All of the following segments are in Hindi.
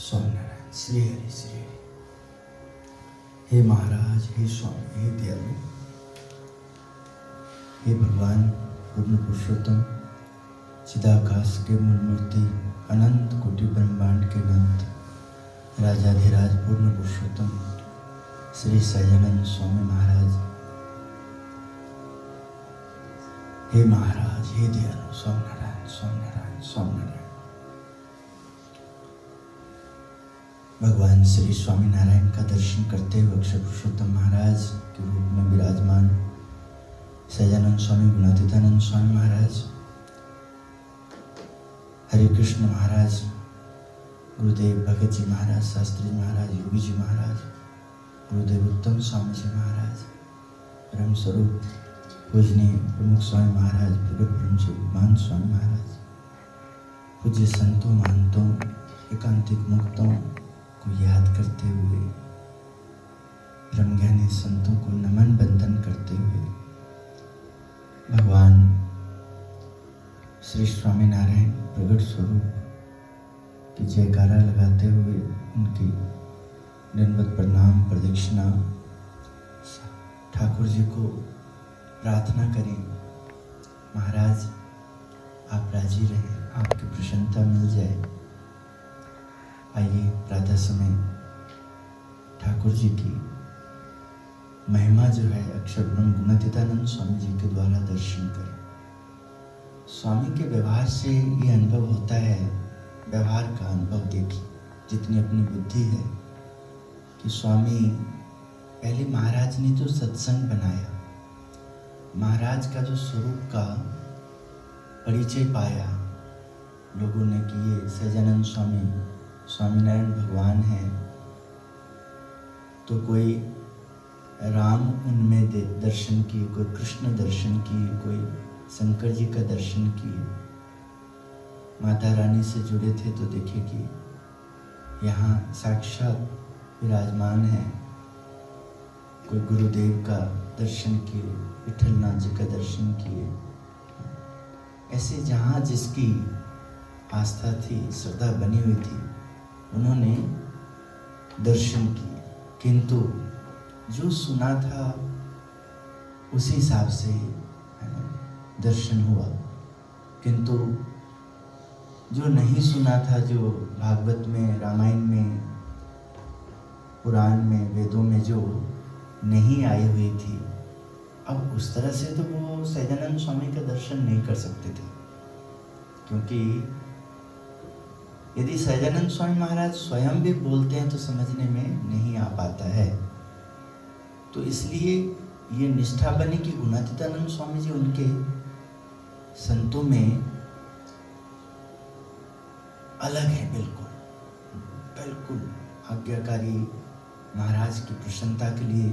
स्वामीनारायण। श्री हरि श्री हरि। हे महाराज, हे स्वामी, हे दयालु, हे भगवान पूर्ण पुरुषोत्तम, चिदाकाश के मूल मूर्ति, अनंत कोटि ब्रह्मांड के अनंत राजाधिराज पूर्ण पुरुषोत्तम श्री सहजानंद स्वामी महाराज। हे महाराज, हे दयालु, स्वामीनारायण स्वामीनारायण स्वामीनारायण। भगवान श्री स्वामीनारायण का दर्शन करते हुए अक्षर पुरुषोत्तम महाराज के रूप में विराजमान सहजानंद स्वामी, गुणातीतानंद स्वामी महाराज, हरे कृष्ण महाराज, गुरुदेव भगत जी महाराज, शास्त्री जी महाराज, योगी जी महाराज, गुरुदेव उत्तम स्वामी जी महाराज, ब्रह्म स्वरूप पूजनीय प्रमुख स्वामी महाराज, प्रगट ब्रह्म स्वरूप मान स्वामी महाराज, पूज्य संतों महंतों एकांतिक मुक्तों को याद करते हुए, ब्रह्मज्ञानी संतों को नमन बंदन करते हुए, भगवान श्री स्वामीनारायण प्रगट स्वरूप की जयकारा लगाते हुए उनकी दंडवत प्रणाम प्रदक्षिणा ठाकुर जी को प्रार्थना करें। महाराज, आप राजी रहें, आपकी प्रसन्नता मिल जाए। आइए प्रातः समय ठाकुर जी की महिमा जो है अक्षर ब्रह्म गुणातीतानंद स्वामी जी के द्वारा दर्शन करें। स्वामी के व्यवहार से ये अनुभव होता है, व्यवहार का अनुभव देखिए, जितनी अपनी बुद्धि है कि स्वामी पहले महाराज ने जो सत्संग बनाया, महाराज का जो स्वरूप का परिचय पाया लोगों ने कि ये सहजानंद स्वामी स्वामीनारायण भगवान हैं, तो कोई राम उनमें दर्शन किए, कोई कृष्ण दर्शन किए, कोई शंकर जी का दर्शन किए, माता रानी से जुड़े थे तो देखिए कि यहाँ साक्षात विराजमान है। कोई गुरुदेव का दर्शन किए, विठलनाथ जी का दर्शन किए, ऐसे जहाँ जिसकी आस्था थी, श्रद्धा बनी हुई थी, उन्होंने दर्शन किए। किंतु जो सुना था उसी हिसाब से दर्शन हुआ, किंतु जो नहीं सुना था, जो भागवत में, रामायण में, पुराण में, वेदों में जो नहीं आई हुई थी, अब उस तरह से तो वो सहजानंद स्वामी का दर्शन नहीं कर सकते थे। क्योंकि यदि सहजानंद स्वामी महाराज स्वयं भी बोलते हैं तो समझने में नहीं आ पाता है। तो इसलिए ये निष्ठा बनी कि गुणातीतानंद स्वामी जी उनके संतों में अलग है, बिल्कुल बिल्कुल आज्ञाकारी। महाराज की प्रसन्नता के लिए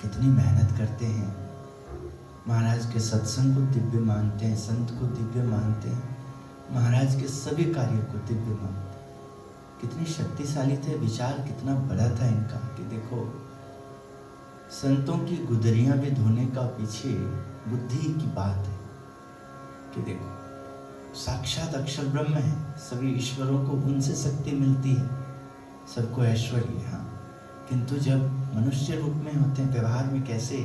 कितनी मेहनत करते हैं, महाराज के सत्संग को दिव्य मानते हैं, संत को दिव्य मानते हैं, महाराज के सभी कार्यों को दिव्य मानते हैं। कितनी शक्तिशाली थे, विचार कितना बड़ा था इनका कि देखो, संतों की गुदरियां भी धोने का पीछे बुद्धि की बात है कि देखो साक्षात अक्षर ब्रह्म है, सभी ईश्वरों को उनसे शक्ति मिलती है, सबको ऐश्वर्य, हाँ, किंतु जब मनुष्य रूप में होते हैं, व्यवहार में कैसे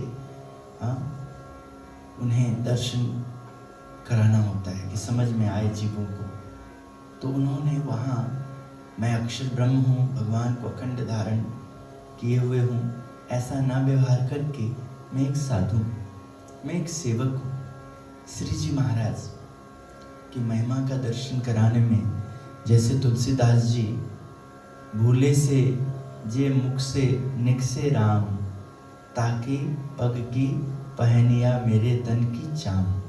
उन्हें दर्शन कराना होता है कि समझ में आए जीवों को। तो उन्होंने वहाँ मैं अक्षर ब्रह्म हूँ, भगवान को अखंड धारण किए हुए हूँ, ऐसा ना व्यवहार करके मैं एक साधु, मैं एक सेवक हूँ। श्री जी महाराज की महिमा का दर्शन कराने में जैसे तुलसीदास जी भूले से जे मुख से निकसे राम, ताकि पग की पहनिया मेरे तन की चाम।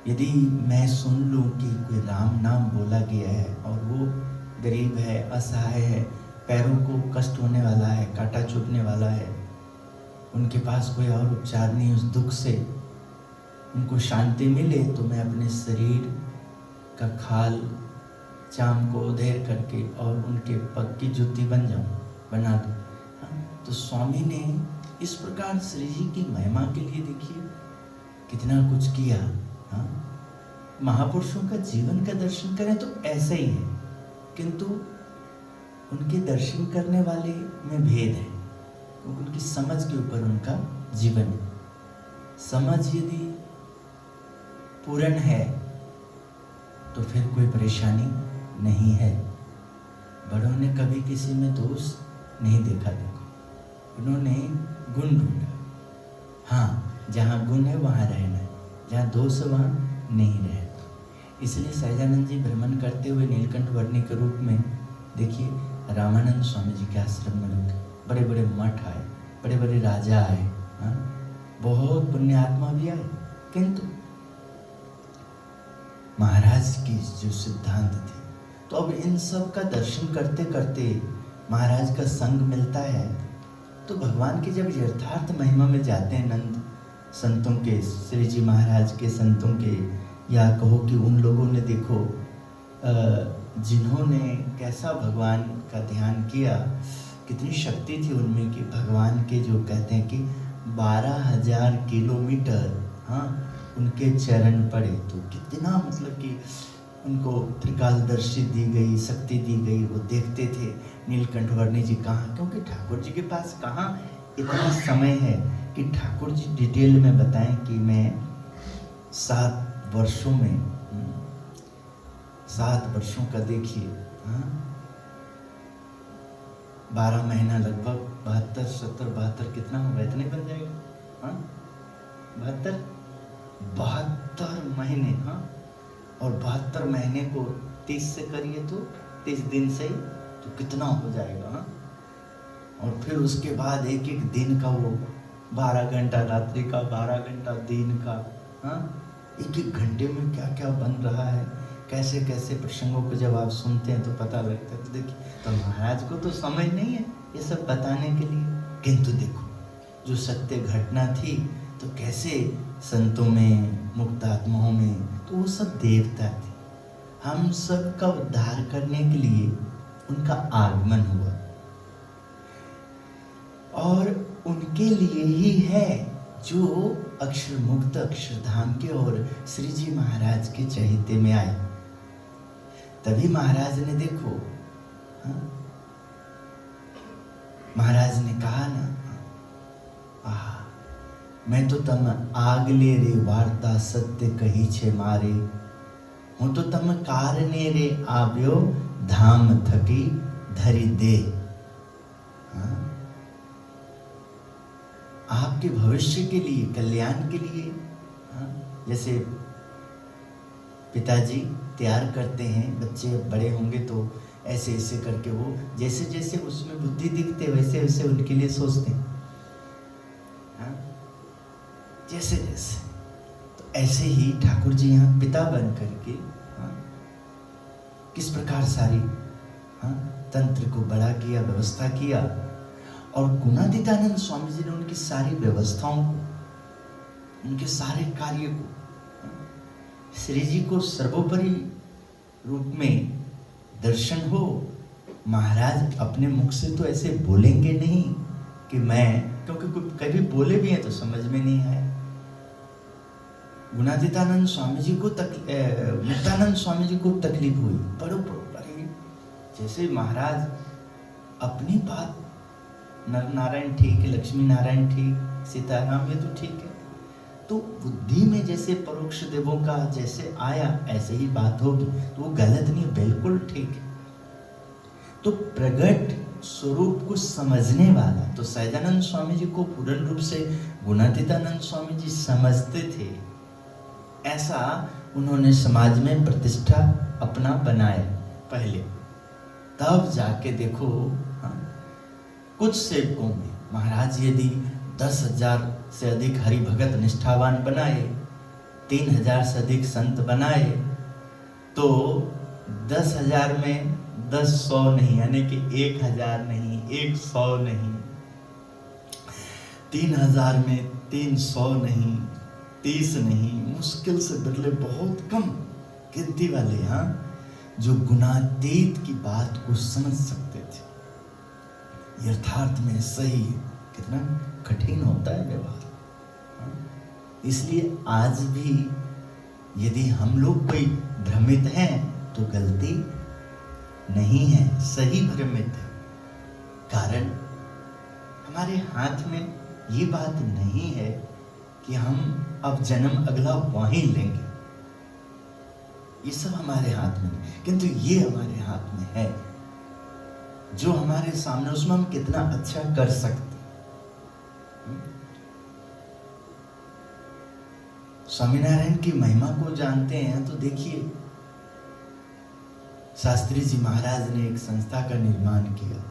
यदि मैं सुन लूँ कि कोई राम नाम बोला गया है और वो गरीब है, असहाय है, पैरों को कष्ट होने वाला है, कांटा चुभने वाला है, उनके पास कोई और उपचार नहीं, उस दुख से उनको शांति मिले, तो मैं अपने शरीर का खाल चाम को उधेर करके और उनके पग की जूती बन जाऊँ, बना दूँ। तो स्वामी ने इस प्रकार श्री जी की महिमा के लिए देखिए कितना कुछ किया। महापुरुषों का जीवन का दर्शन करें तो ऐसा ही है, किंतु उनके दर्शन करने वाले में भेद है, उनकी समझ के ऊपर उनका जीवन है। समझ यदि पूर्ण है तो फिर कोई परेशानी नहीं है। बड़ों ने कभी किसी में दोष नहीं देखा। देखो उन्होंने गुण ढूंढा। हाँ, जहाँ गुण है वहाँ रहना है, जहाँ दोष है वहाँ नहीं रहना। इसलिए सहजानंद जी भ्रमण करते हुए नीलकंठ वर्णी के रूप में, देखिए रामानंद स्वामी जी के आश्रम में रुके, बड़े बड़े मठ आए, बड़े बड़े राजा आए, हाँ, बहुत पुण्यात्मा भी आए, किंतु महाराज की जो सिद्धांत थे, तो अब इन सब का दर्शन करते करते महाराज का संग मिलता है, तो भगवान की जब यथार्थ महिमा में जाते हैं नंद संतों के, श्री जी महाराज के संतों के, या कहो कि उन लोगों ने देखो जिन्होंने कैसा भगवान का ध्यान किया, कितनी शक्ति थी उनमें कि भगवान के जो कहते हैं कि 12,000 किलोमीटर, हाँ, उनके चरण पड़े, तो कितना मतलब कि उनको त्रिकालदर्शी दी गई, शक्ति दी गई। वो देखते थे नीलकंठ वर्णी जी कहाँ, क्योंकि ठाकुर जी के पास कहाँ इतना समय है कि ठाकुर जी डिटेल में बताएं कि मैं 7 वर्षों में, 7 वर्षों का देखिए, हाँ, 12 महीना लगभग 72, 70, 72 कितना होगा, इतने बन जाएगा, हाँ, 72 महीने, हाँ, और 72 महीने को 30 से करिए तो 30 दिन से ही तो कितना हो जाएगा, हाँ? और फिर उसके बाद एक एक दिन का वो 12 घंटा रात्रि का, 12 घंटा दिन का, हाँ, एक एक घंटे में क्या क्या बन रहा है, कैसे कैसे प्रसंगों को जब आप सुनते हैं तो पता लगता है। तो देखिए, तो महाराज को तो समय नहीं है ये सब बताने के लिए, किंतु देखो जो सत्य घटना थी, तो कैसे संतों में, मुक्त आत्माओं में, तो वो सब देवता थे। हम सब का उद्धार करने के लिए उनका आगमन हुआ, और उनके लिए ही है जो अक्षर मुक्त अक्षरधाम के और श्री जी महाराज के चहिते में आए। तभी महाराज ने देखो, हाँ, महाराज ने कहा ना, मैं तो तम आगले रे वार्ता सत्य कही छे मारे, हूँ तो तम कारणे रे आव्यो धाम थकी धरी दे। हाँ? आपके भविष्य के लिए, कल्याण के लिए, हाँ? जैसे पिताजी तैयार करते हैं, बच्चे बड़े होंगे तो ऐसे ऐसे करके वो जैसे जैसे उसमें बुद्धि दिखते वैसे वैसे उनके लिए सोचते हैं, हाँ? जैसे जैसे, तो ऐसे ही ठाकुर जी यहाँ पिता बन करके, हाँ, किस प्रकार सारी, हाँ, तंत्र को बड़ा किया, व्यवस्था किया, और गुणातीतानंद स्वामी जी ने उनकी सारी व्यवस्थाओं को, उनके सारे कार्य को, श्री जी को सर्वोपरि रूप में दर्शन हो। महाराज अपने मुख से तो ऐसे बोलेंगे नहीं कि मैं, क्योंकि कभी बोले भी हैं तो समझ में नहीं आया। गुणातीतानंद स्वामी जी को मुक्तानंद स्वामी जी को तकलीफ हुई, बड़ो बड़े, जैसे महाराज अपनी बात, नर नारायण ठीक है, लक्ष्मी नारायण ठीक, सीताराम ये तो ठीक है, तो बुद्धि में जैसे परोक्ष देवों का जैसे आया ऐसे ही बात होगी, तो वो गलत नहीं, बिल्कुल ठीक है। तो प्रगट स्वरूप को समझने वाला, तो सहजानंद स्वामी जी को पूर्ण रूप से गुणातीतानंद स्वामी जी समझते थे, ऐसा उन्होंने समाज में प्रतिष्ठा अपना बनाया पहले, तब जाके देखो, हाँ, कुछ सेवकों में महाराज यदि 10,000 से अधिक हरि भगत निष्ठावान बनाए, 3,000 से अधिक संत बनाए, तो 10,000 में 10,100 नहीं, यानी कि 1,000 नहीं, 100 नहीं, 3,000 में 300 नहीं, 30 नहीं, मुश्किल से बिरले, बहुत कम गिनती वाले, हाँ, जो गुणातीत की बात को समझ सकते थे। यथार्थ में सही कितना कठिन होता है व्यवहार, हाँ? इसलिए आज भी यदि हम लोग कोई भ्रमित हैं तो गलती नहीं है, सही भ्रमित है। कारण हमारे हाथ में ये बात नहीं है कि हम अब जन्म अगला वहीं लेंगे, ये सब हमारे हाथ में नहीं, किंतु ये हमारे हाथ में है जो हमारे सामने, उसमें हम कितना अच्छा कर सकते। स्वामीनारायण की महिमा को जानते हैं तो देखिए, शास्त्री जी महाराज ने एक संस्था का निर्माण किया,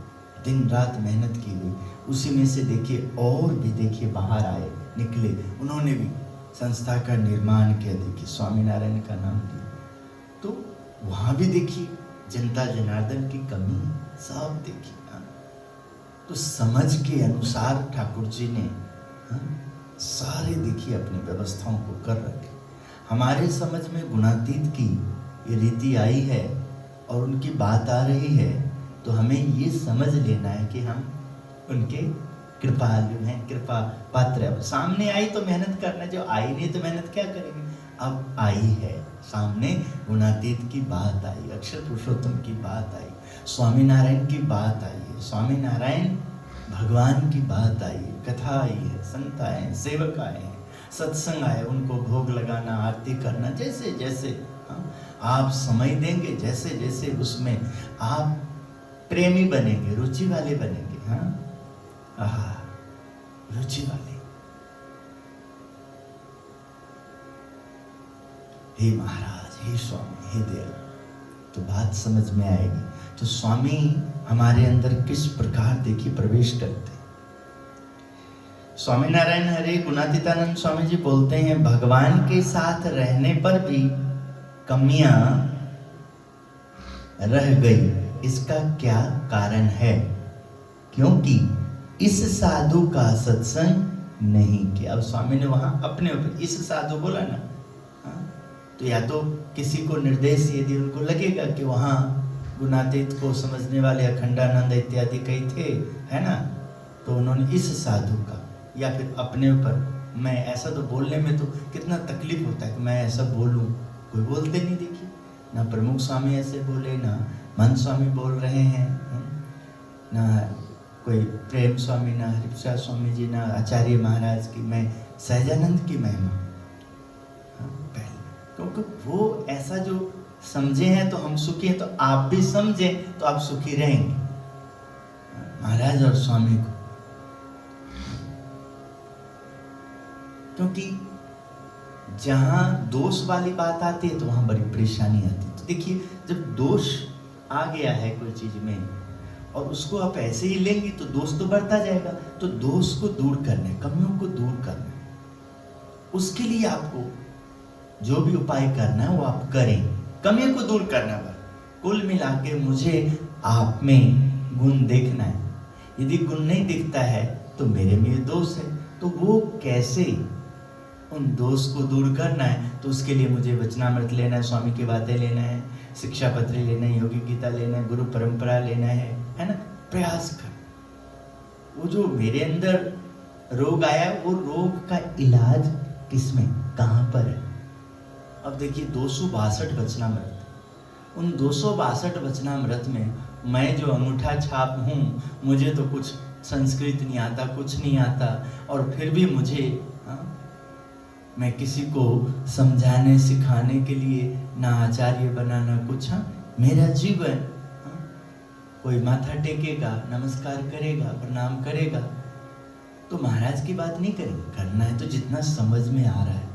दिन रात मेहनत की गई, उसी में से देखिए और भी देखिए बाहर आए, निकले, उन्होंने भी संस्था का निर्माण किया, देखिए स्वामीनारायण का नाम लिया। तो वहां भी देखिए जनता जनार्दन की कमी सब देखिए। तो समझ के अनुसार ठाकुर जी ने सारे देखिए अपनी व्यवस्थाओं को कर रखे। हमारे समझ में गुणातीत की ये रीति आई है और उनकी बात आ रही है, तो हमें ये समझ लेना है कि हम उनके कृपालु हैं, कृपा पात्र। अब सामने आई तो मेहनत करना, जो आई नहीं तो मेहनत क्या करेंगे। अब आई है सामने, गुणातीत की बात आई, अक्षर पुरुषोत्तम की बात आई, स्वामीनारायण की बात आई है, स्वामीनारायण भगवान की बात आई है, कथा आई है, संत आए हैं, सेवक आए हैं, सत्संग आए, उनको भोग लगाना, आरती करना, जैसे जैसे आप समय देंगे, जैसे जैसे उसमें आप प्रेमी बनेंगे, रुचि वाले बनेंगे। रुचि वाले। हे महाराज, हे स्वामी, हे देव, तो बात समझ में आएगी। तो स्वामी हमारे अंदर किस प्रकार देखिए प्रवेश करते। स्वामीनारायण हरे गुणातीतानंद स्वामी जी बोलते हैं, भगवान के साथ रहने पर भी कमियां रह गई, इसका क्या कारण है? क्योंकि इस साधु का सत्संग नहीं किया। अब स्वामी ने वहां अपने ऊपर इस साधु बोला ना, तो या तो किसी को निर्देश यदि उनको लगेगा कि वहां गुणातीत को समझने वाले अखंडानंद इत्यादि कई थे, है ना, तो उन्होंने इस साधु का, या फिर अपने ऊपर, मैं ऐसा तो बोलने में तो कितना तकलीफ होता है कि मैं ऐसा बोलूं, कोई बोलते नहीं देखिए, ना प्रमुख स्वामी ऐसे बोले, ना मन स्वामी बोल रहे हैं, ना कोई प्रेम स्वामी, ना हरिप्रसाद स्वामी जी, ना आचार्य महाराज की, मैं सहजानंद की महिमा पहले, क्योंकि वो ऐसा जो समझे हैं तो हम सुखी हैं, तो आप भी समझें तो आप सुखी रहेंगे महाराज और स्वामी को। क्योंकि जहां दोष वाली बात आती है तो वहां बड़ी परेशानी आती है। तो देखिए, जब दोष आ गया है कोई चीज में और उसको आप ऐसे ही लेंगे तो दोष तो बढ़ता जाएगा। तो दोष को दूर करने, कमियों को दूर करना, उसके लिए आपको जो भी उपाय करना है वो आप करें, कमियों को दूर करना पर। कुल मिला के मुझे आप में गुण देखना है, यदि गुण नहीं दिखता है तो मेरे में दोष है, तो वो कैसे उन दोष को दूर करना है, तो उसके लिए मुझे वचनामृत लेना है, स्वामी की बातें लेना है, शिक्षा पत्र लेना है, योगी गीता लेना है, गुरु परंपरा लेना है ना, प्रयास कर। वो जो मेरे अंदर रोग आया, वो रोग का इलाज किसमें, कहां पर है। अब देखिए 262 वचनामृत, उन 262 वचनामृत में मैं जो अंगूठा छाप हूं, मुझे तो कुछ संस्कृत नहीं आता, कुछ नहीं आता, और फिर भी मुझे मैं किसी को समझाने सिखाने के लिए ना आचार्य बना ना कुछ। मेरा जीवन, कोई माथा टेकेगा, नमस्कार करेगा, प्रणाम करेगा, तो महाराज की बात नहीं करेंगे, करना है तो जितना समझ में आ रहा है।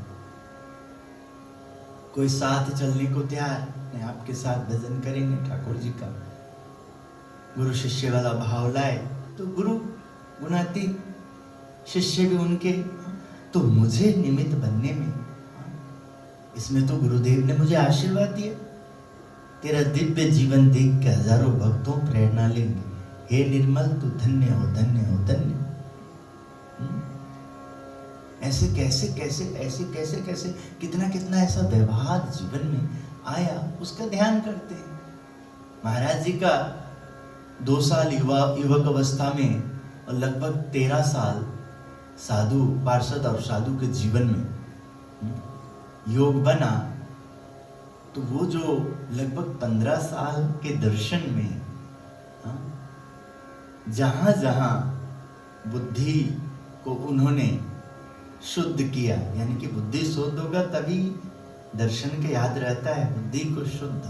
कोई साथ चलने को तैयार नहीं, आपके साथ भजन करेंगे ठाकुर जी का, गुरु शिष्य वाला भाव लाए तो गुरु गुणातीत, शिष्य भी उनके, तो मुझे निमित्त बनने में, इसमें तो गुरुदेव ने मुझे आशीर्वाद दिया, तेरा दिव्य जीवन देख के हजारों भक्तों प्रेरणा लेंगे, हे निर्मल तू धन्य हो, धन्य हो, धन्य। ऐसे कैसे कैसे, ऐसे कैसे कैसे, कितना कितना ऐसा व्यवहार जीवन में आया, उसका ध्यान करते हैं। महाराज जी का 2 साल युवक अवस्था में और लगभग 13 साल साधु, पार्षद और साधु के जीवन में योग बना, तो वो जो लगभग 15 साल के दर्शन में, हाँ, जहां जहां बुद्धि को उन्होंने शुद्ध किया, यानी कि बुद्धि शुद्ध होगा तभी दर्शन के याद रहता है, बुद्धि को शुद्ध,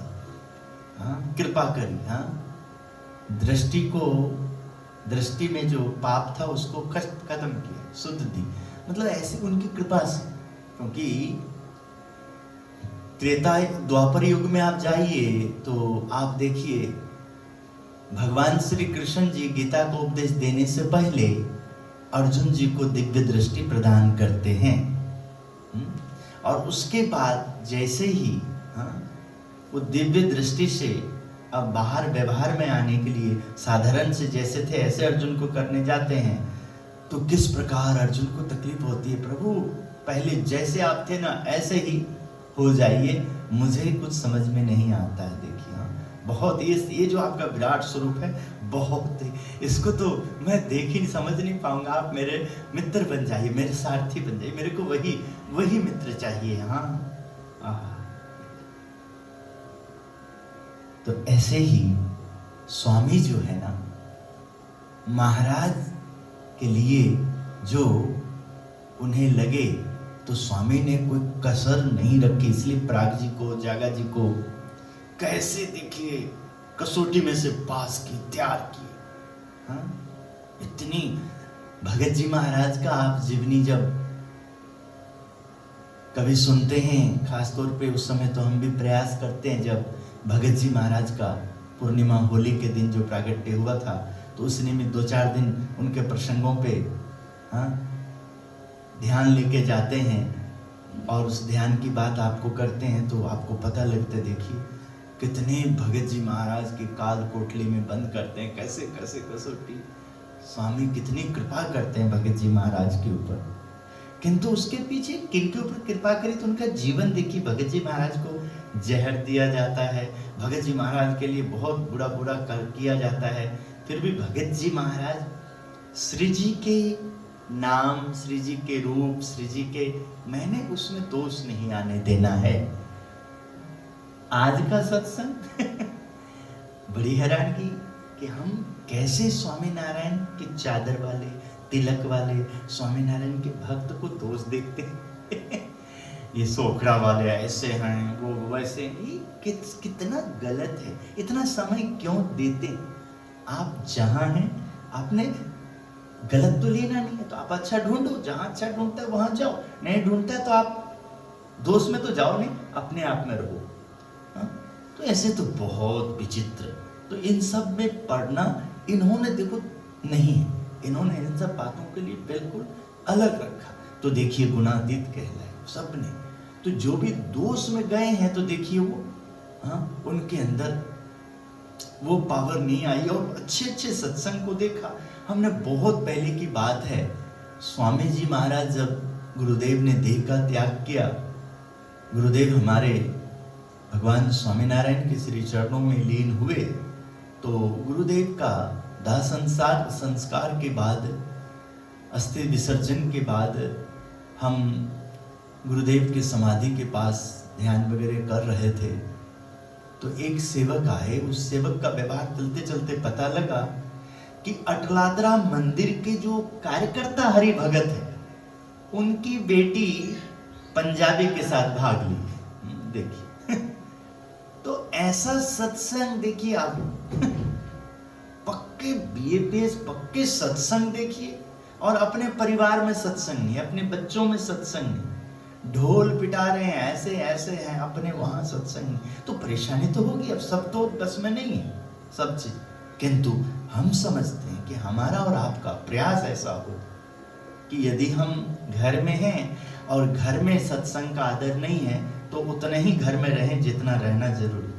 हाँ, कृपा करी, हाँ, दृष्टि में जो पाप था उसको खत्म किया, शुद्ध दी, मतलब ऐसी उनकी कृपा से। क्योंकि त्रेता द्वापर युग में आप जाइए तो आप देखिए भगवान श्री कृष्ण जी गीता को उपदेश देने से पहले अर्जुन जी को दिव्य दृष्टि प्रदान करते हैं, और उसके बाद जैसे ही, हाँ, वो दिव्य दृष्टि से अब बाहर व्यवहार में आने के लिए साधारण से जैसे थे ऐसे अर्जुन को करने जाते हैं, तो किस प्रकार अर्जुन को तकलीफ होती है, प्रभु पहले जैसे आप थे ना ऐसे ही हो जाइए, मुझे कुछ समझ में नहीं आता है। देखिए, हाँ, बहुत ये जो आपका विराट स्वरूप है, बहुत इसको तो मैं देख ही समझ नहीं पाऊंगा, आप मेरे मित्र बन जाइए, मेरे सारथी बन जाइए, मेरे को वही मित्र चाहिए। हाँ, तो ऐसे ही स्वामी जो है ना, महाराज के लिए जो उन्हें लगे तो स्वामी ने कोई कसर नहीं रखी, इसलिए पराग जी को, जागा जी को कैसे देखिए कसौटी में से पास की, तैयार की, हाँ, इतनी। भगत जी महाराज का आप जीवनी जब कभी सुनते हैं, खासतौर पे उस समय तो हम भी प्रयास करते हैं, जब भगत जी महाराज का पूर्णिमा होली के दिन जो प्रागट्य हुआ था, तो उस निमित्त 2-4 दिन उनके प्रसंगों पे, हाँ, ध्यान लेके जाते हैं और उस ध्यान की बात आपको करते हैं तो आपको पता लगता है। देखिए कितने भगत जी महाराज के काल कोठली में बंद करते हैं, कैसे कैसे कसौटी, स्वामी कितनी कृपा करते हैं भगत जी महाराज के ऊपर। किंतु उसके पीछे किनके ऊपर कृपा करी, तो उनका जीवन देखिए। भगत जी महाराज को जहर दिया जाता है, भगत जी महाराज के लिए बहुत बुरा कर किया जाता है, फिर भी भगत जी महाराज श्री जी के नाम, श्री जी के रूप, श्री जी के, मैंने उसमें दोष नहीं आने देना है। आज का सत्संग बड़ी हैरानगी कि हम कैसे स्वामी नारायण के चादर वाले, तिलक वाले स्वामी नारायण के भक्त को दोष देखते हैं। ये सोखड़ा वाले ऐसे हैं, वो वैसे, ये कितना गलत है। इतना समय क्यों देते? आप जहां हैं, आपने गलत तो लेना नहीं है, तो आप अच्छा ढूंढो, जहां अच्छा ढूंढता है वहां जाओ, नहीं ढूंढता है तो आप दोष में तो जाओ नहीं, अपने आप में रहो। तो ऐसे तो बहुत विचित्र, तो इन सब में पढ़ना इन्होंने देखो नहीं है, इन्होंने इन सब बातों के लिए बिल्कुल अलग रखा। तो देखिए गुणातीत कहलाए सबने, तो जो भी दोष में गए हैं तो देखिए वो, हाँ, उनके अंदर वो पावर नहीं आई और अच्छे सत्संग को देखा। हमने बहुत पहले की बात है, स्वामी जी महाराज जब गुरुदेव ने देह का त्याग किया, गुरुदेव हमारे भगवान स्वामीनारायण के श्री चरणों में लीन हुए, तो गुरुदेव का दाह संस्कार के बाद, अस्थि विसर्जन के बाद हम गुरुदेव के समाधि के पास ध्यान वगैरह कर रहे थे, तो एक सेवक आए। उस सेवक का व्यवहार चलते चलते पता लगा कि अटलादरा मंदिर के जो कार्यकर्ता हरि भगत है, उनकी बेटी पंजाबी के साथ भाग ली। देखिए तो ऐसा सत्संग देखिए आप, पक्के बीएपीएस, पक्के सत्संग देखिए, और अपने परिवार में सत्संग नहीं, अपने बच्चों में सत्संग नहीं, ढोल पिटा रहे हैं, ऐसे हैं, अपने वहां सत्संग नहीं। तो परेशानी तो होगी, अब सब तो बस में नहीं है सब चीज, किंतु हम समझते हैं कि हमारा और आपका प्रयास ऐसा हो कि यदि हम घर में हैं और घर में सत्संग का आदर नहीं है, तो उतना ही घर में रहें जितना रहना जरूरी।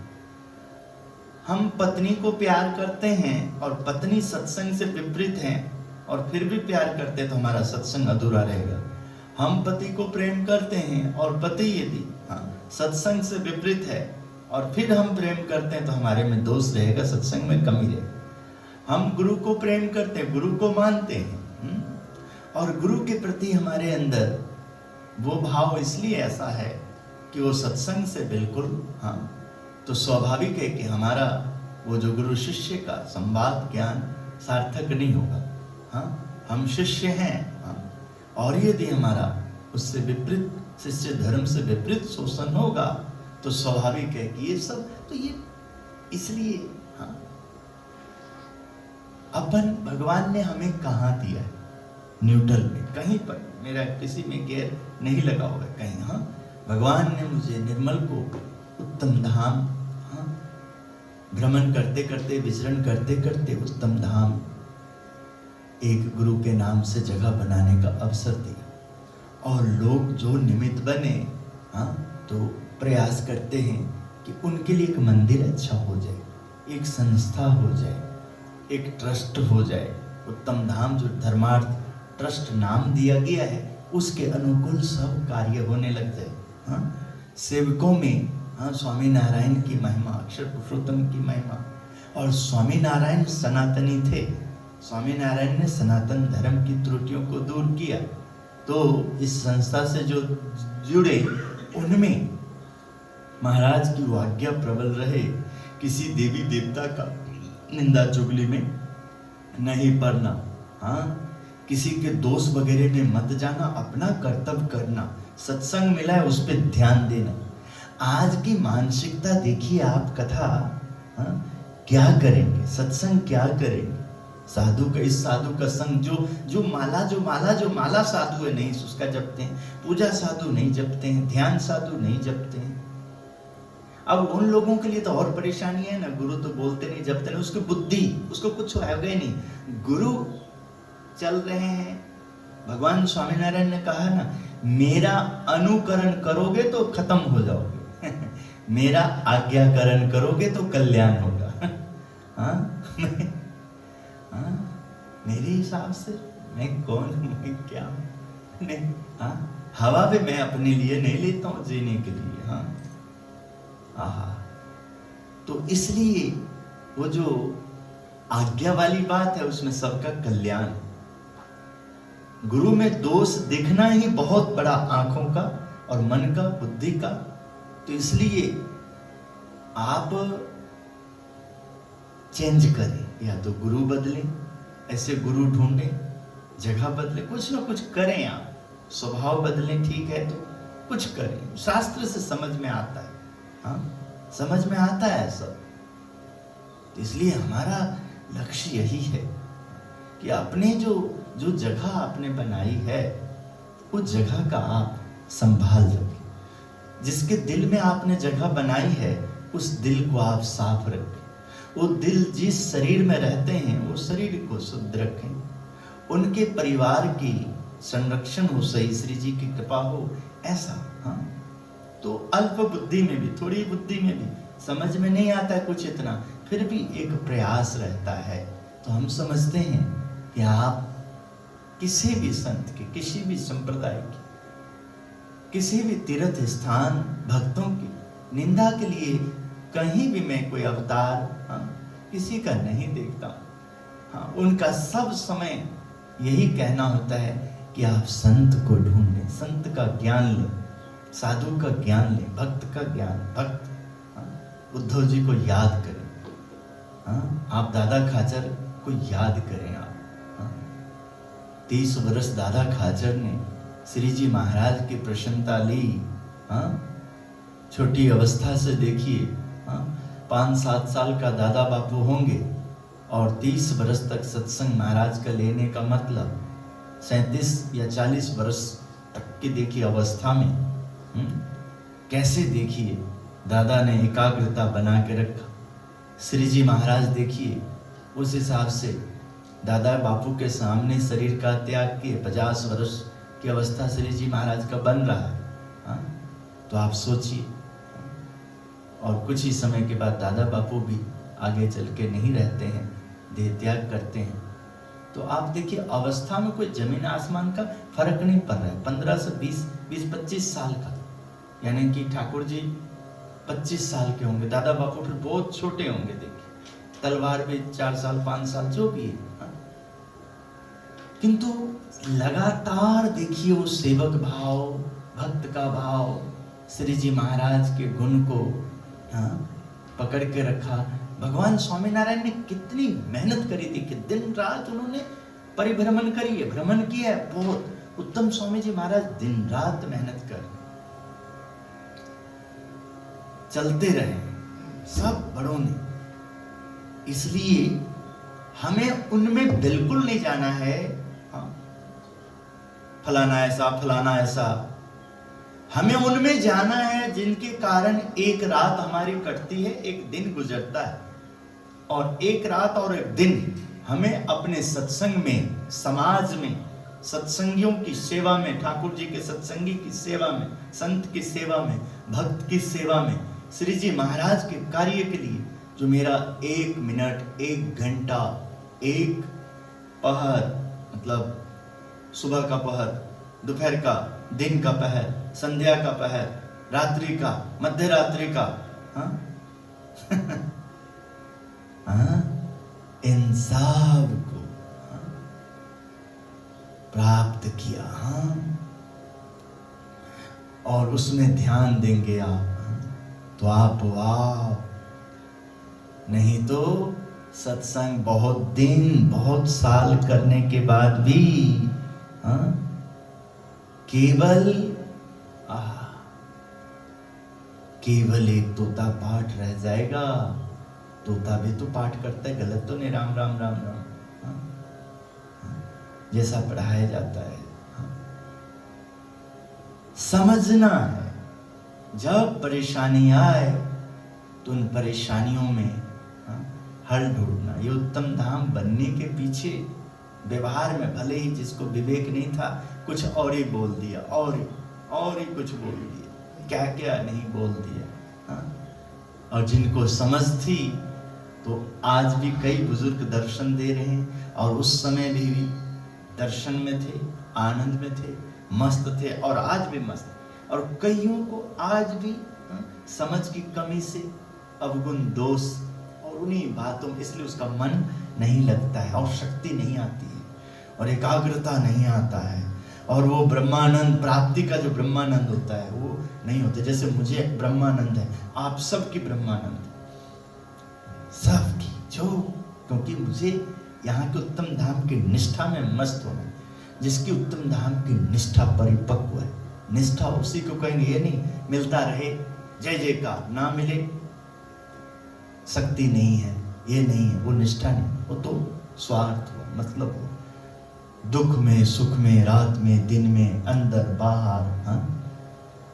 हम पत्नी को प्यार करते हैं और पत्नी सत्संग से विपरीत है और फिर भी प्यार करते हैं, तो हमारा सत्संग अधूरा रहेगा। हम पति को प्रेम करते हैं और पति यदि, हाँ, सत्संग से विपरीत है और फिर हम प्रेम करते हैं, तो हमारे में दोष रहेगा, सत्संग में कमी रहेगी। हम गुरु को प्रेम करते हैं, गुरु को मानते हैं, और गुरु के प्रति हमारे अंदर वो भाव इसलिए ऐसा है कि वो सत्संग से बिल्कुल, हाँ, तो स्वाभाविक है कि हमारा वो जो गुरु शिष्य का संवाद ज्ञान सार्थक नहीं होगा। हाँ, हम शिष्य हैं, हाँ, और यदि हमारा उससे विपरीत, शिष्य धर्म से विपरीत शोषण होगा तो स्वाभाविक है कि ये सब, तो ये इसलिए, हाँ, अपन भगवान ने हमें कहाँ दिया है? न्यूट्रल में, कहीं पर मेरा किसी में गेर नहीं लगा होगा कहीं। हाँ, भगवान ने मुझे निर्मल को उत्तम धाम, हाँ, भ्रमण करते करते, विचरण करते करते उत्तम धाम एक गुरु के नाम से जगह बनाने का अवसर दिया। और लोग जो निमित्त बने, हाँ, तो प्रयास करते हैं कि उनके लिए एक मंदिर अच्छा हो जाए, एक संस्था हो जाए, एक ट्रस्ट हो जाए। उत्तम धाम जो धर्मार्थ ट्रस्ट नाम दिया गया है, उसके अनुकूल सब कार्य होने लग जाए। हाँ, सेवकों में, हाँ, स्वामी नारायण की महिमा, अक्षर पुरुषोत्तम की महिमा। और स्वामी नारायण सनातनी थे, स्वामी नारायण ने सनातन धर्म की त्रुटियों को दूर किया। तो इस संस्था से जो जुड़े उनमें महाराज की वो आज्ञा प्रबल रहे, किसी देवी देवता का निंदा चुगली में नहीं पड़ना, हाँ, किसी के दोष वगैरह में मत जाना, अपना कर्तव्य करना, सत्संग मिला है उस पर ध्यान देना। आज की मानसिकता देखिए आप, कथा, हाँ, क्या करेंगे, सत्संग क्या करेंगे, साधु का, इस साधु का संग, जो माला साधु है नहीं उसका जपते हैं, पूजा साधु नहीं जपते हैं, ध्यान साधु नहीं जपते हैं। अब उन लोगों के लिए तो और परेशानी है ना, गुरु तो बोलते नहीं, जपते नहीं, उसकी बुद्धि, उसको कुछ है नहीं, गुरु चल रहे हैं। भगवान स्वामीनारायण ने कहा ना, मेरा अनुकरण करोगे तो खत्म हो जाओगे मेरा आज्ञाकरण करोगे तो कल्याण होगा हाँ, हाँ, मेरे हिसाब से मैं कौन हूं, मैं क्या हूं, नहीं, हाँ, हवा भी मैं अपने लिए नहीं लेता हूं जीने के लिए। हाँ, आहा, तो इसलिए वो जो आज्ञा वाली बात है उसमें सबका कल्याण। गुरु में दोष दिखना ही बहुत बड़ा आंखों का और मन का, बुद्धि का। तो इसलिए आप चेंज करें, या तो गुरु बदलें, ऐसे गुरु ढूंढें, जगह बदलें, कुछ ना कुछ करें, आप स्वभाव बदलें, ठीक है तो कुछ करें। शास्त्र से समझ में आता है, हाँ, समझ में आता है सब। तो इसलिए हमारा लक्ष्य यही है कि अपने जो जगह आपने बनाई है उस जगह का आप संभाल रखें। जिसके दिल में आपने जगह बनाई है उस दिल को आप साफ रखें। वो दिल जिस शरीर में रहते हैं वो शरीर को शुद्ध रखें। उनके परिवार की संरक्षण हो, सही श्री जी की कृपा हो, ऐसा। हाँ, तो अल्प बुद्धि में भी, थोड़ी बुद्धि में भी समझ में नहीं आता कुछ इतना, फिर भी एक प्रयास रहता है। तो हम समझते हैं कि आप किसी भी संत के, किसी भी संप्रदाय के, किसी भी तीर्थ स्थान भक्तों की निंदा के लिए कहीं भी मैं कोई अवतार, हाँ, किसी का नहीं देखता हूं। हाँ, उनका सब समय यही कहना होता है कि आप संत को ढूंढें, संत का ज्ञान लें, साधु का ज्ञान लें, भक्त का ज्ञान, भक्त, हाँ, उद्धव जी को याद करें, हाँ, आप दादा खाचर को याद करें। आप, हाँ, 30 वर्ष दादा खाचर ने श्री जी महाराज की प्रसन्नता ली। हाँ, छोटी अवस्था से देखिए, हाँ, 5-7 साल का दादा बापू होंगे और 30 वर्ष तक सत्संग महाराज का लेने का मतलब 37 या 40 वर्ष तक की देखिए अवस्था में, कैसे देखिए दादा ने एकाग्रता बना के रखा। श्री जी महाराज देखिए उस हिसाब से दादा बापू के सामने शरीर का त्याग किए, 50 वर्ष की अवस्था श्री जी महाराज का बन रहा है। हाँ, तो आप सोचिए, और कुछ ही समय के बाद दादा बापू भी आगे चल के नहीं रहते हैं, देह त्याग करते हैं। तो आप देखिए अवस्था में कोई जमीन आसमान का फर्क नहीं पड़ रहा है। 15 से 20-25 साल का, यानी कि ठाकुर जी 25 साल के होंगे, दादा बापू फिर बहुत छोटे होंगे। देखिए तलवार भी 4 साल 5 साल जो भी है, किंतु लगातार देखिए वो सेवक भाव, भक्त का भाव, श्री जी महाराज के गुण को पकड़ के रखा। भगवान स्वामीनारायण ने कितनी मेहनत करी थी कि दिन रात उन्होंने परिभ्रमण करी है, भ्रमण किया है बहुत। उत्तम स्वामी जी महाराज दिन रात मेहनत कर चलते रहे सब बड़ों ने। इसलिए हमें उनमें बिल्कुल नहीं जाना है फलाना ऐसा फलाना ऐसा। हमें उनमें जाना है जिनके कारण एक रात हमारी कटती है, एक दिन गुजरता है। और एक रात और एक दिन हमें अपने सत्संग में, समाज में, सत्संगियों की सेवा में, ठाकुर जी के सत्संगी की सेवा में, संत की सेवा में, भक्त की सेवा में, श्री जी महाराज के कार्य के लिए जो मेरा 1 मिनट, 1 घंटा, 1 पहर, मतलब सुबह का पहर, दोपहर का, दिन का पहर, संध्या का पहर, रात्रि का, मध्य रात्रि का, इन सब को प्राप्त किया और उसमें ध्यान देंगे आप तो आप नहीं तो सत्संग बहुत दिन, बहुत साल करने के बाद भी केवल एक तोता पाठ रह जाएगा। तोता भी तो पाठ करता है, गलत तो नहीं, राम राम राम राम जैसा पढ़ाया जाता है। समझना है जब परेशानी आए तो उन परेशानियों में हल ढूंढना। ये उत्तम धाम बनने के पीछे व्यवहार में भले ही जिसको विवेक नहीं था कुछ और ही बोल दिया, और ही कुछ बोल दिया, क्या क्या नहीं बोल दिया। और जिनको समझ थी तो आज भी कई बुजुर्ग दर्शन दे रहे हैं और उस समय भी दर्शन में थे, आनंद में थे, मस्त थे और आज भी मस्त। और कईयों को आज भी समझ की कमी से अवगुण दोष और उन्हीं बातों में, इसलिए उसका मन नहीं लगता है और शक्ति नहीं आती है और एकाग्रता नहीं आता है और वो ब्रह्मानंद प्राप्ति का जो ब्रह्मानंद होता है वो नहीं होता। जैसे मुझे ब्रह्मानंद है, आप सबकी ब्रह्मानंद, सबकी, जो क्योंकि मुझे यहाँ के उत्तम धाम की निष्ठा में मस्त होना। जिसकी उत्तम धाम की निष्ठा परिपक्व है, निष्ठा उसी को कहेंगे। ये नहीं मिलता रहे जय जयकार, ना मिले शक्ति नहीं है, ये नहीं है, वो निष्ठा नहीं, वो तो स्वार्थ हो, मतलब हो। दुख में, सुख में, रात में, दिन में, अंदर बाहर,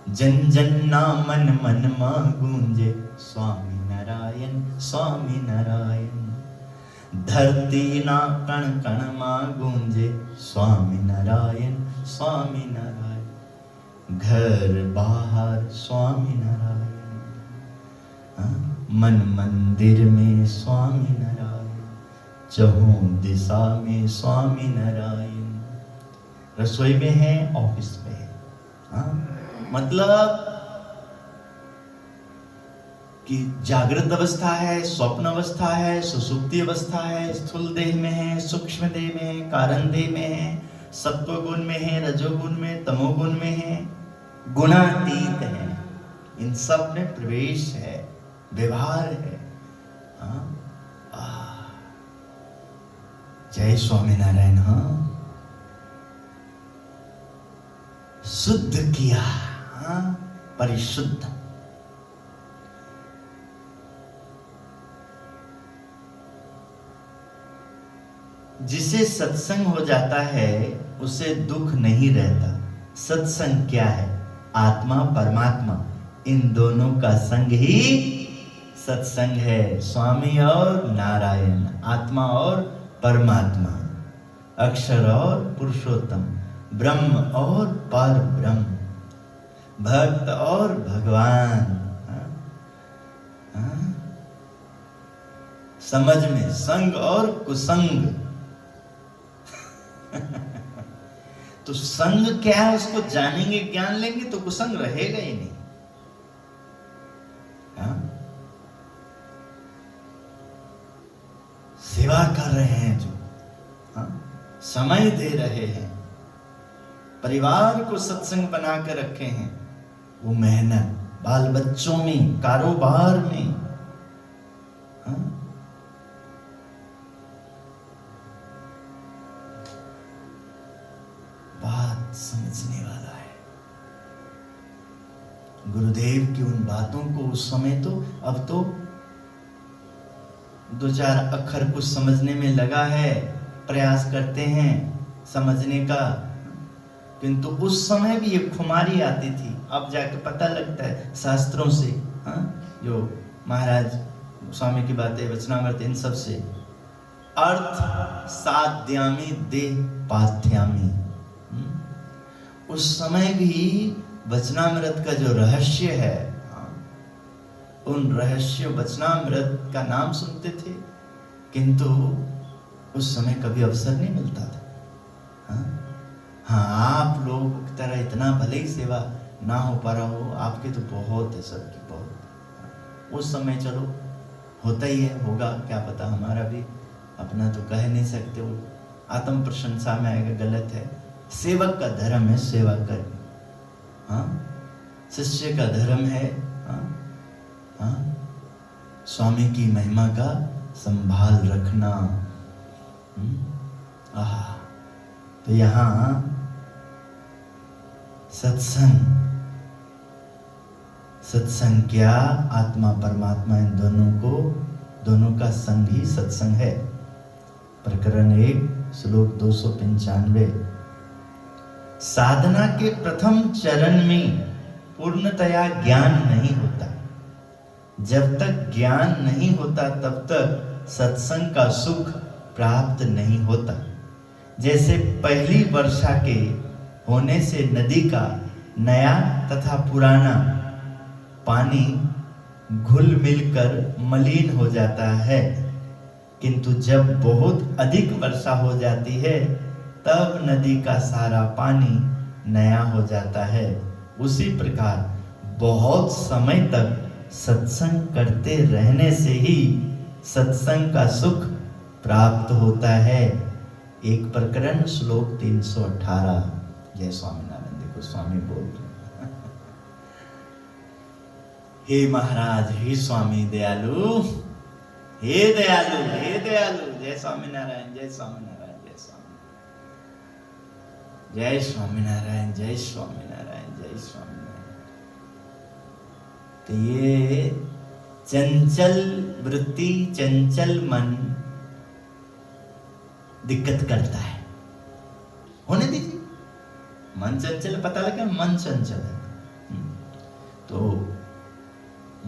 जन जन ना मन मन मा गूंजे स्वामी नारायण स्वामी नारायण। धरती ना कण कण मा गूंजे स्वामी नारायण स्वामी नारायण। घर बाहर स्वामी नारायण, मन मंदिर में स्वामी नारायण, चहुं दिशा में स्वामी नारायण। रसोई में है, ऑफिस में है, मतलब कि जागृत अवस्था है, स्वप्न अवस्था है, सुसुप्ति अवस्था है, स्थूल देह में है, सूक्ष्म देह में है, कारण देह में है, सत्व गुण में है, रजोगुण में, तमोगुण में है, गुणातीत है। इन सब में प्रवेश है, व्यवहार है। जय स्वामीनारायण। शुद्ध किया, परिशुद्ध। जिसे सत्संग हो जाता है उसे दुख नहीं रहता। सत्संग क्या है? आत्मा परमात्मा, इन दोनों का संग ही सत्संग है। स्वामी और नारायण, आत्मा और परमात्मा, अक्षर और पुरुषोत्तम, ब्रह्म और पर ब्रह्म, भक्त और भगवान। समझ में संग और कुसंग। तो संग क्या है उसको जानेंगे, ज्ञान लेंगे तो कुसंग रहेगा ही नहीं। सेवा कर रहे हैं जो, समय दे रहे हैं, परिवार को सत्संग बना कर रखे हैं, वो मेहनत बाल बच्चों में, कारोबार में, हाँ? बात समझने वाला है। गुरुदेव की उन बातों को उस समय तो, अब तो 2-4 अक्षर कुछ समझने में लगा है, प्रयास करते हैं समझने का, किंतु उस समय भी ये खुमारी आती थी। अब जाके पता लगता है शास्त्रों से, हाँ, जो महाराज स्वामी की बातें, वचनामृत, इन सब से, अर्थ साध्यामी देह पाथ्यामी। उस समय भी वचनामृत का जो रहस्य है, उन रहस्य वचनामृत का नाम सुनते थे, किंतु उस समय कभी अवसर नहीं मिलता था। हाँ, आप लोग की तरह इतना भले ही सेवा ना हो पा रहा हो, आपके तो बहुत है, सबकी बहुत। उस समय चलो होता ही है, होगा क्या पता, हमारा भी अपना तो कह नहीं सकते। वो आत्म प्रशंसा में आएगा, गलत है। सेवक का धर्म है सेवा कर, हाँ, शिष्य का धर्म है, हाँ, हाँ, स्वामी की महिमा का संभाल रखना। तो यहाँ सत्संग क्या, आत्मा परमात्मा, इन दोनों का संग ही सत्संग है। प्रकरण 1 श्लोक 295। साधना के प्रथम चरण में पूर्णतया ज्ञान नहीं होता। जब तक ज्ञान नहीं होता तब तक सत्संग का सुख प्राप्त नहीं होता। जैसे पहली वर्षा के होने से नदी का नया तथा पुराना पानी घुल मिलकर मलिन हो जाता है, किंतु जब बहुत अधिक वर्षा हो जाती है तब नदी का सारा पानी नया हो जाता है। उसी प्रकार बहुत समय तक सत्संग करते रहने से ही सत्संग का सुख प्राप्त होता है। एक प्रकरण श्लोक 318। जय स्वामीनारायण। देखो स्वामी बोल रहे, हे महाराज, हे स्वामी दयालु, हे दयालु, हे दयालु। जय स्वामीनारायण, जय स्वामीनारायण, जय स्वामी, जय स्वामीनारायण, जय स्वामीनारायण, जय स्वामीनारायण। तो ये चंचल वृत्ति, चंचल मन दिक्कत करता है। होने दीजिए, मन चंचल, पता लगा मन चंचल है। तो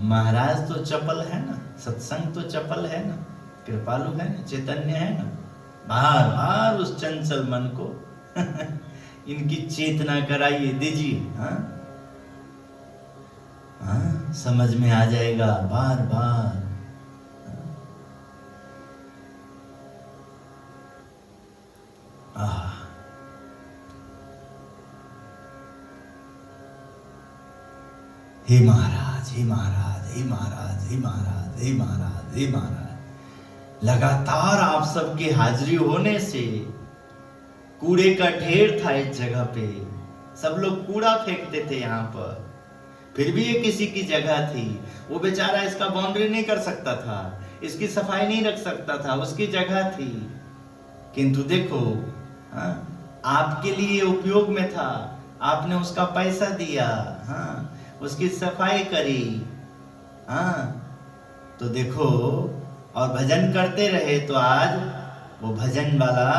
महाराज तो चपल है ना, सत्संग तो चपल है ना, कृपालु है ना, चैतन्य है ना, बार बार उस चंचल मन को इनकी चेतना कराइए, दीजिए। हाँ, हाँ, समझ में आ जाएगा बार बार। हे महाराज, हे महाराज, हे महाराज, हे महाराज, हे महाराज, हे महाराज, लगातार आप सबकी हाजिरी होने से कूड़े का ढेर था इस जगह पे। सब लोग कूड़ा फेंकते थे यहाँ पर, फिर भी ये किसी की जगह थी। वो बेचारा इसका बाउंड्री नहीं कर सकता था, इसकी सफाई नहीं रख सकता था, उसकी जगह थी। किंतु देखो, आपके लिए उपयोग में था, आपने उसका पैसा दिया, हाँ, उसकी सफाई करी, हाँ, तो देखो, और भजन करते रहे। तो आज वो भजन वाला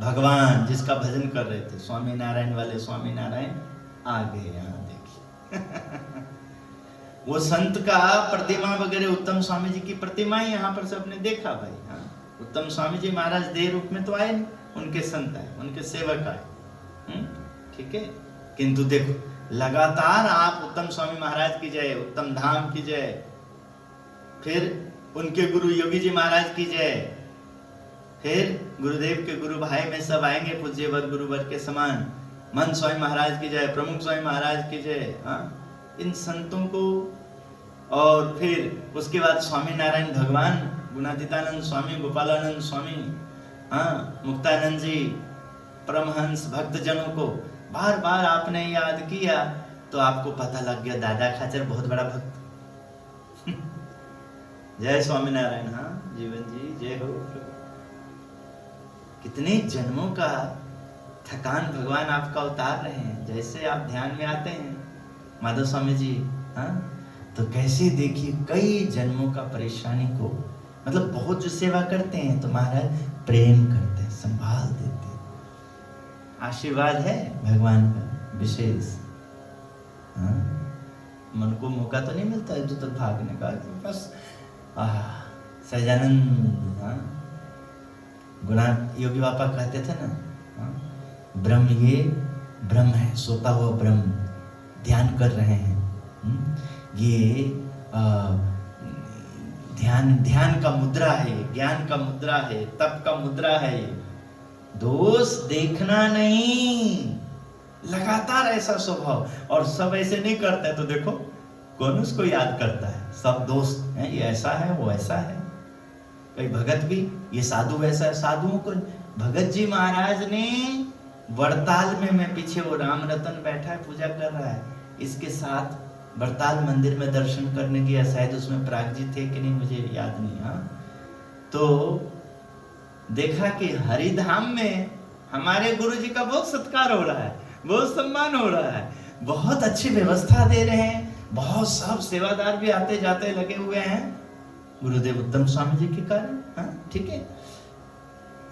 भगवान जिसका भजन कर रहे थे, स्वामी नारायण वाले स्वामी नारायण आ गए। यहाँ देखिए वो संत का प्रतिमा वगैरह, उत्तम स्वामी जी की प्रतिमाएं यहाँ पर सबने देखा भाई। हाँ, उत्तम स्वामी जी महाराज देह रूप में तो आए नहीं, उनके संत आए, उनके सेवक आए, ठीक है। किंतु देखो, लगातार आप उत्तम स्वामी महाराज की जय, उत्तम धाम की जय, फिर उनके गुरु योगी जी महाराज की जय, फिर गुरुदेव के गुरु भाई में सब आएंगे पूज्यवर गुरुवर के समान, मन स्वामी महाराज की जय, प्रमुख स्वामी महाराज की जय। हाँ, इन संतों को, और फिर उसके बाद स्वामी नारायण भगवान, गुणातीतानंद स्वामी, गोपालानंद स्वामी, हाँ, मुक्तानंद जी, परमहंस भक्तजनों को बार बार आपने याद किया। तो आपको पता लग गया दादा खाचर बहुत बड़ा भक्त। जय स्वामीनारायण। हाँ जीवन जी जय हो। कितने जन्मों का थकान भगवान आपका उतार रहे हैं। जैसे आप ध्यान में आते हैं माधव स्वामी जी, हाँ, तो कैसे देखिए कई जन्मों का परेशानी को, मतलब बहुत जो सेवा करते हैं तो महाराज प्रेम करते हैं, संभाल देते हैं। आशीर्वाद है भगवान का विशेष। हाँ, मन को मौका तो नहीं मिलता है तक भागने का, तो बस सहजानंद, हाँ, गुना योगी बापा कहते थे ना, हाँ, ब्रह्म ये ब्रह्म है, सोता हुआ ब्रह्म, ध्यान कर रहे हैं। ये ध्यान का मुद्रा है, ज्ञान का मुद्रा है, तप का मुद्रा है। दोष देखना नहीं, लगातार ऐसा स्वभाव। और सब ऐसे नहीं करते तो देखो कौन उसको याद करता है। सब दोस्त हैं, ये ऐसा है वो ऐसा है। कई भगत भी, ये साधु वैसा है। साधुओं को भगत जी महाराज ने वड़ताल में, मैं पीछे वो राम रतन बैठा है पूजा कर रहा है, इसके साथ वड़ताल मंदिर में दर्शन करने गया। शायद उसमें प्राग जी थे कि नहीं मुझे याद नहीं। हाँ, तो देखा कि हरिधाम में हमारे गुरु जी का बहुत सत्कार हो रहा है, बहुत सम्मान हो रहा है, बहुत अच्छी व्यवस्था दे रहे हैं, बहुत सब सेवादार भी आते जाते लगे हुए हैं गुरुदेव उत्तम स्वामी जी के कारण। हाँ ठीक है।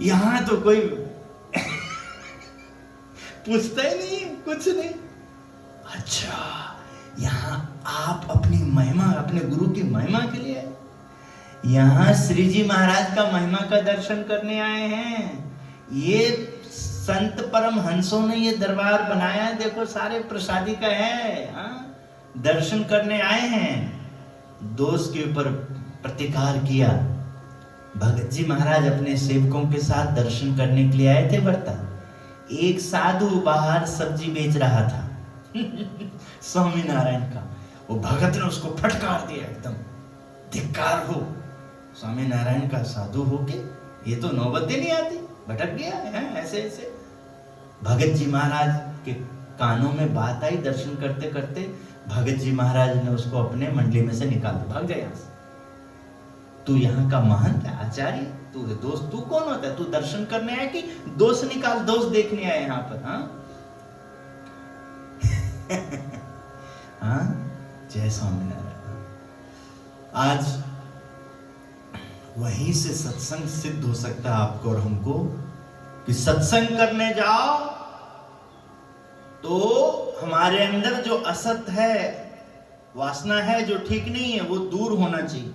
यहां तो कोई पूछता ही नहीं, कुछ नहीं। अच्छा, यहां आप अपनी महिमा, अपने गुरु की महिमा के लिए, यहां श्री जी महाराज का महिमा का दर्शन करने आए हैं। ये संत परम हंसों ने ये दरबार बनाया है, देखो सारे प्रसादी का है। हाँ, दर्शन करने आए हैं। दोष के ऊपर प्रतिकार किया। भगत जी महाराज अपने सेवकों के साथ दर्शन करने के लिए आए थे बरता। एक साधु बाहर सब्जी बेच रहा था स्वामी नारायण का। वो भगत ने उसको फटकार दिया, एकदम धिक्कार हो। स्वामी नारायण का साधु होके ये तो नौबत ही नहीं आती, भटक गया है ऐसे ऐसे। भगत जी महाराज के कानों में बात आई, दर्शन करते करते भगत जी महाराज ने उसको अपने मंडली में से निकाल दिया, भाग गया। तू यहाँ का महंत है, आचार्य, तू दोस्त, तू कौन होता है? तू दर्शन करने आया कि दोष निकाल, दोष देखने आए यहाँ पर? हाँ हाँ, जय स्वामीनारायण। आज वहीं से सत्संग सिद्ध हो सकता है आपको और हमको, कि सत्संग करने जाओ तो हमारे अंदर जो असत है, वासना है, जो ठीक नहीं है, वो दूर होना चाहिए।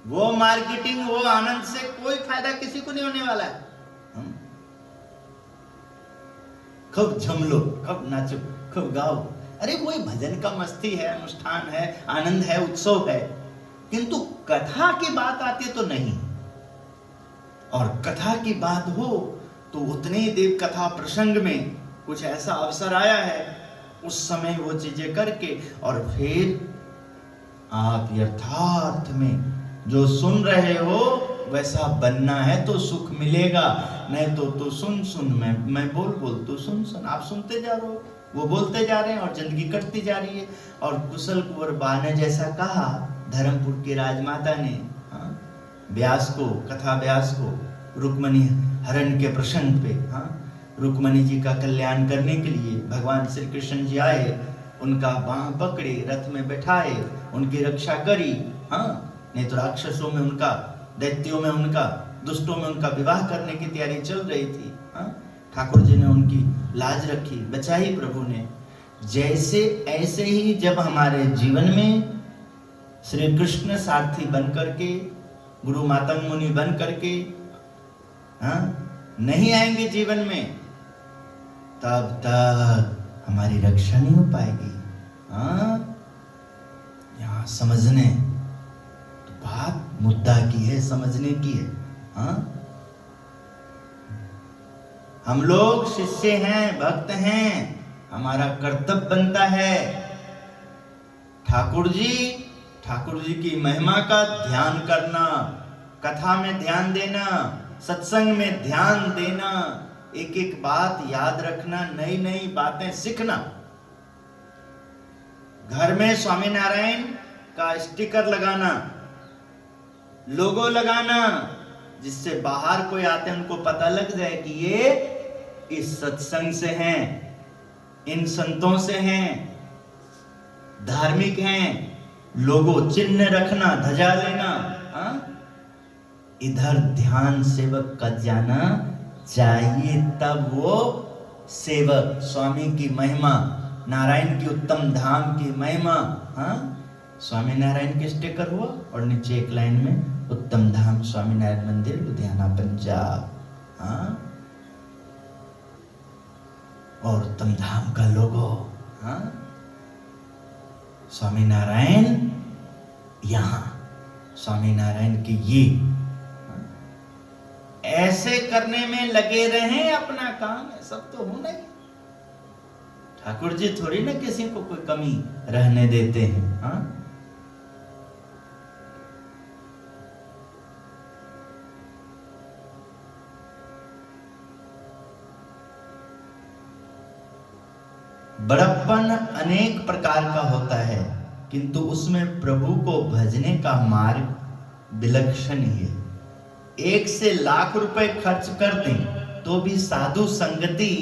वो मार्केटिंग, वो आनंद से कोई फायदा किसी को नहीं होने वाला है। खूब झूम लो, खूब नाचो, खूब गाओ। अरे वही भजन का मस्ती है, अनुष्ठान है, आनंद है, उत्सव है, किंतु कथा की बात आती तो नहीं। और कथा की बात हो तो उतने ही देव कथा प्रसंग में कुछ ऐसा अवसर आया है, उस समय वो चीजें करके और फिर आप यथार्थ में जो सुन रहे हो वैसा बनना है तो सुख मिलेगा। नहीं तो सुन सुन, मैं बोल तो सुन सुन, आप सुनते जा रहे हो, वो बोलते जा रहे हैं और जिंदगी कटती जा रही है। और कुशल कुंवर बा ने जैसा कहा, धर्मपुर की राजमाता ने, हाँ, व्यास को, कथा व्यास को, रुक्मणी हरण के प्रसंग पे, हाँ, रुक्मणी जी का कल्याण करने के लिए भगवान श्री कृष्ण जी आए, उनका बांह पकड़े, रथ में बैठाए, उनकी रक्षा करी। हाँ, नहीं तो राक्षसों में उनका, दैत्यों में उनका, दुष्टों में उनका विवाह करने की तैयारी चल रही थी। हाँ, ठाकुर जी ने उनकी लाज रखी, बचाई प्रभु ने। जैसे ऐसे ही जब हमारे जीवन में श्री कृष्ण सारथी बन करके, गुरु मातंग मुनि बन करके, हाँ, नहीं आएंगे जीवन में, तब तक हमारी रक्षा नहीं हो पाएगी। हाँ, यहाँ समझने तो बात मुद्दा की है, समझने की है। हाँ, हम लोग शिष्य हैं, भक्त हैं, हमारा कर्तव्य बनता है ठाकुर जी की महिमा का ध्यान करना, कथा में ध्यान देना, सत्संग में ध्यान देना, एक एक बात याद रखना, नई नई बातें सीखना। घर में स्वामीनारायण का स्टिकर लगाना, लोगो लगाना, जिससे बाहर कोई आते उनको पता लग जाए कि ये इस सत्संग से हैं, इन संतों से हैं, धार्मिक हैं। लोगो चिन्ह रखना, ध्वजा लेना। इधर ध्यान सेवक का जाना चाहिए, तब वो सेवक स्वामी की महिमा, नारायण की उत्तम धाम की महिमा। स्वामी नारायण के स्टिकर हुआ और नीचे एक लाइन में उत्तम धाम स्वामी नारायण मंदिर लुधियाना पंजाब। और उत्तम धाम का लोगो। स्वामी नारायण यहां, स्वामी नारायण की ये। ऐसे करने में लगे रहे, अपना काम है, सब तो होना ही। ठाकुर जी थोड़ी ना किसी को कोई कमी रहने देते हैं। बड़प्पन अनेक प्रकार का होता है, किंतु उसमें प्रभु को भजने का मार्ग विलक्षण ही है। 1 से लाख रुपए खर्च कर दें तो भी साधु संगति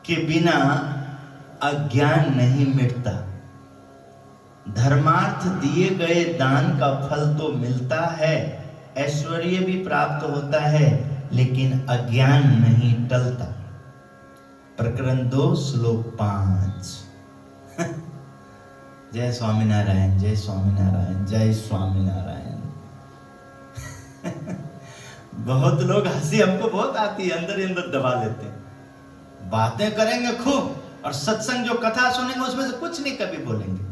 के बिना अज्ञान नहीं मिटता। धर्मार्थ दिए गए दान का फल तो मिलता है, ऐश्वर्य भी प्राप्त होता है, लेकिन अज्ञान नहीं टलता। प्रकरण 2 श्लोक 5। जय स्वामीनारायण, जय स्वामीनारायण, जय स्वामीनारायण। बहुत लोग हंसी हमको बहुत आती है, अंदर ही अंदर दबा लेते हैं। बातें करेंगे खूब और सत्संग जो कथा सुनेंगे उसमें से कुछ नहीं कभी बोलेंगे।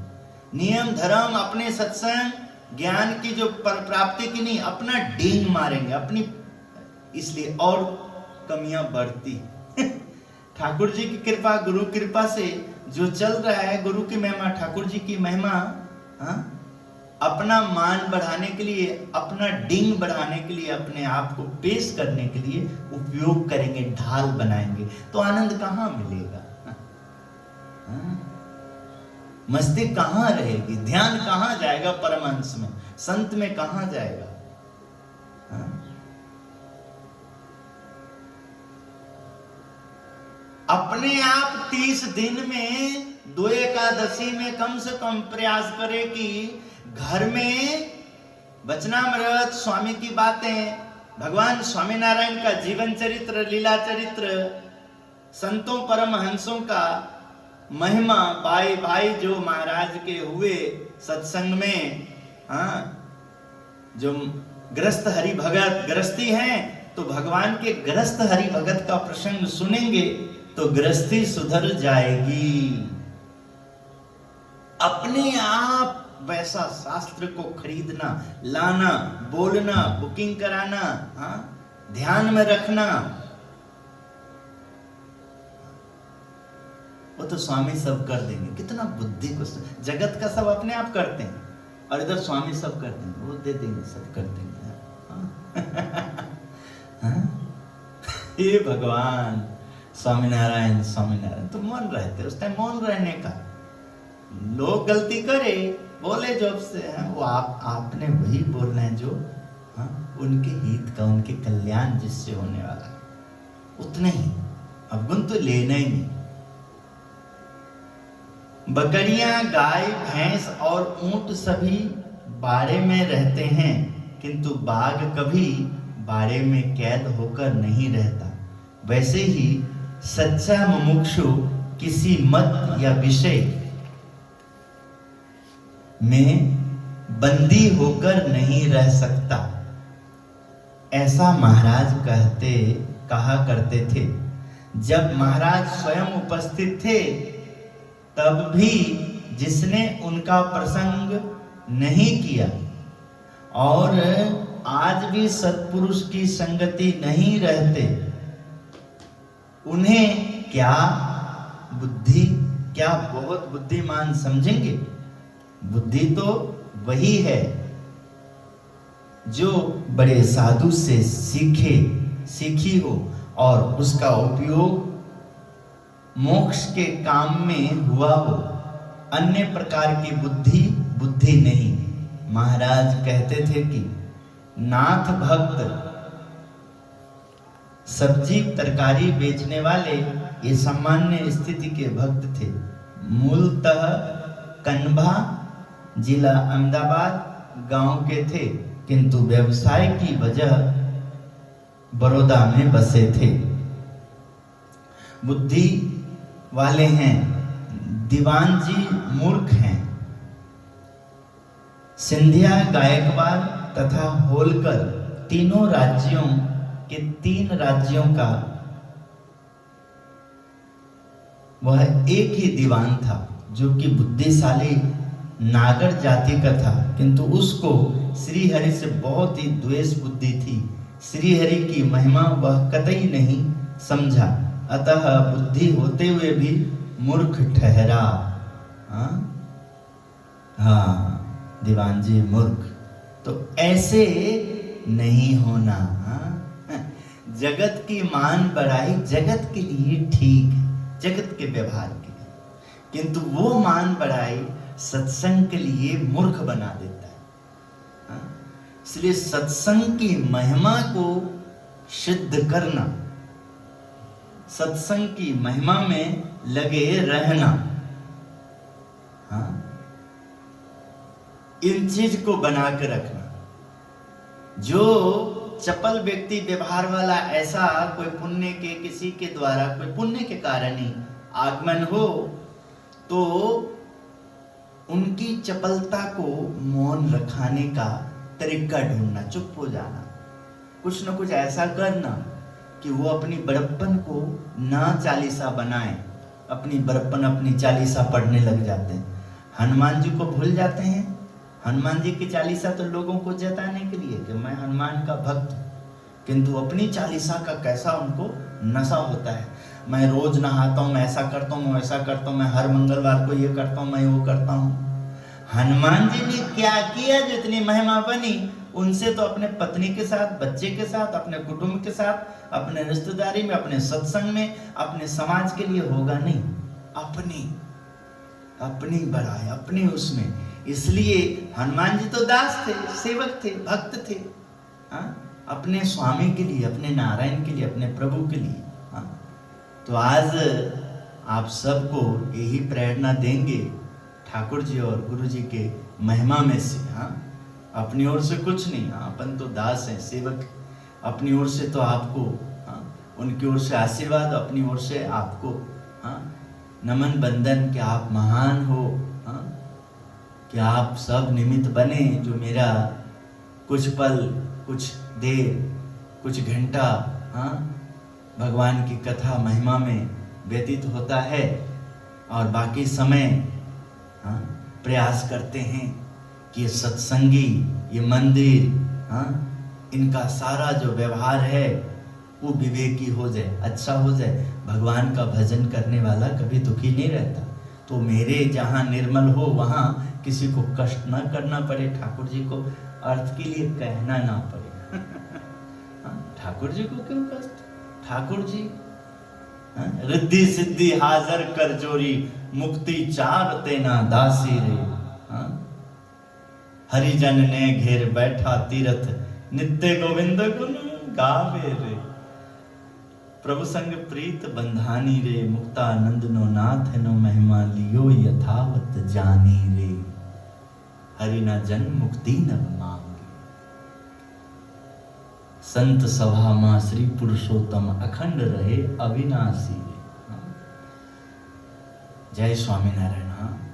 नियम धर्म अपने सत्संग ज्ञान की जो प्राप्ति की नहीं, अपना डींग मारेंगे अपनी, इसलिए और कमियां बढ़ती। ठाकुर जी की कृपा, गुरु कृपा से जो चल रहा है, गुरु की महिमा, ठाकुर जी की महिमा, अपना मान बढ़ाने के लिए, अपना डिंग बढ़ाने के लिए, अपने आप को पेश करने के लिए उपयोग करेंगे, ढाल बनाएंगे, तो आनंद कहां मिलेगा? मस्ती कहां रहेगी? ध्यान कहां जाएगा? परमहंस में, संत में कहां जाएगा? अपने आप 30 दिन में 2 एकादशी में कम से कम प्रयास करे कि घर में वचनामृत, स्वामी की बातें, भगवान स्वामीनारायण का जीवन चरित्र, लीला चरित्र, संतों परमहंसों का महिमा, भाई भाई जो महाराज के हुए सत्संग में, जो ग्रस्त हरि भगत गृहस्थी हैं, तो भगवान के ग्रस्त हरि भगत का प्रसंग सुनेंगे तो गृहस्थी सुधर जाएगी। अपने आप वैसा शास्त्र को खरीदना, लाना, बोलना, बुकिंग कराना, ध्यान में रखना, वो तो स्वामी सब कर देंगे। कितना बुद्धि को, जगत का सब अपने आप करते हैं और इधर स्वामी सब कर देंगे, वो दे देंगे, सब कर देंगे। ये भगवान स्वामीनारायण, स्वामीनारायण। तो मौन रहते, उस टाइम मौन रहने का। लोग गलती करे, बोले जो से है, वो आपने वही बोलना है जो उनके हित का, उनके कल्याण जिससे होने वाला है, उतने ही। अब गुण तो लेना ही नहीं। बकरियां, गाय, भैंस और ऊंट सभी बाड़े में रहते हैं, किंतु बाघ कभी बाड़े में कैद होकर नहीं रहता। वैसे ही सच्चा मुमुक्षु किसी मत या विषय में बंदी होकर नहीं रह सकता। ऐसा महाराज कहा करते थे। जब महाराज स्वयं उपस्थित थे तब भी जिसने उनका प्रसंग नहीं किया और आज भी सत्पुरुष की संगति नहीं रहते, उन्हें क्या बहुत बुद्धिमान समझेंगे? बुद्धि तो वही है जो बड़े साधु से सीखी हो और उसका उपयोग मोक्ष के काम में हुआ हो, अन्य प्रकार की बुद्धि बुद्धि नहीं। महाराज कहते थे कि नाथ भक्त सब्जी तरकारी बेचने वाले ये सामान्य स्थिति के भक्त थे। मूलतः कन्भा जिला अहमदाबाद गांव के थे, किंतु व्यवसाय की वजह बड़ौदा में बसे थे। बुद्धि वाले हैं, दीवान जी मूर्ख हैं। सिंधिया, गायकवाड़ तथा होलकर तीनों राज्यों के 3 राज्यों का वह एक ही दीवान था, जो कि बुद्धिशाली नागर जाति का था, किंतु उसको श्री हरि से बहुत ही द्वेष बुद्धि थी। श्री हरि की महिमा वह कतई नहीं समझा, अतः बुद्धि होते हुए भी मूर्ख ठहरा। हाँ, दीवान जी मूर्ख। तो ऐसे नहीं होना। जगत की मान बढ़ाई जगत के लिए ठीक, जगत के व्यवहार के लिए, किंतु वो मान बढ़ाई सत्संग के लिए मूर्ख बना देता है। इसलिए सत्संग की महिमा को सिद्ध करना, सत्संग की महिमा में लगे रहना, इन चीज को बना के रखना। जो चपल व्यक्ति, व्यवहार वाला, ऐसा कोई पुण्य के, किसी के द्वारा कोई पुण्य के कारण ही आगमन हो, तो उनकी चपलता को मौन रखाने का तरीका ढूंढना, चुप हो जाना, कुछ न कुछ ऐसा करना कि वो अपनी बड़प्पन को ना चालीसा बनाए। अपनी बड़प्पन, अपनी चालीसा पढ़ने लग जाते हैं। हनुमान जी को भूल जाते हैं। हनुमान जी की चालीसा तो लोगों को जताने के लिए कि मैं हनुमान का भक्त, किंतु अपनी चालीसा का कैसा उनको नशा होता है। मैं रोज नहाता हूँ, मैं ऐसा करता हूँ, मैं ऐसा करता हूँ, मैं हर मंगलवार को ये करता हूँ, मैं वो करता हूँ। हनुमान जी ने क्या किया जो इतनी महिमा बनी? उनसे तो अपने पत्नी के साथ, बच्चे के साथ, अपने कुटुंब के साथ, अपने रिश्तेदारी में, अपने सत्संग में, अपने समाज के लिए होगा नहीं, अपनी बड़ाई, अपने उसमें। इसलिए हनुमान जी तो दास थे, सेवक थे, भक्त थे, अपने स्वामी के लिए, अपने नारायण के लिए, अपने प्रभु के लिए। तो आज आप सबको यही प्रेरणा देंगे ठाकुर जी और गुरु जी के महिमा में से। अपनी ओर से कुछ नहीं, अपन तो दास हैं, सेवक। अपनी ओर से तो आपको उनकी ओर से आशीर्वाद, अपनी ओर से आपको नमन बंदन कि आप महान हो, कि आप सब निमित्त बने, जो मेरा कुछ पल, कुछ देर, कुछ घंटा भगवान की कथा महिमा में व्यतीत होता है, और बाकी समय प्रयास करते हैं कि ये सत्संगी, ये मंदिर, इनका सारा जो व्यवहार है वो विवेकी हो जाए, अच्छा हो जाए। भगवान का भजन करने वाला कभी दुखी नहीं रहता। तो मेरे जहाँ निर्मल हो वहाँ किसी को कष्ट ना करना पड़े, ठाकुर जी को अर्थ के लिए कहना ना पड़े। ठाकुर जी को क्यों कष्ट? ठाकुर जी रिद्धि सिद्धि हाजर कर जोरी, मुक्ति चार तेना दासी रे। हरिजन ने घेर बैठा तीरथ, नित्य गोविंद गुण गावे रे। प्रभु संग प्रीत बंधानी रे, मुक्तानंद नो नाथ नो महिमा लियो यथावत जानी रे। हरि न जन मुक्ति न मांगे, संत सभा मां श्री पुरुषोत्तम अखंड रहे अविनाशी रे। जय स्वामीनारायण।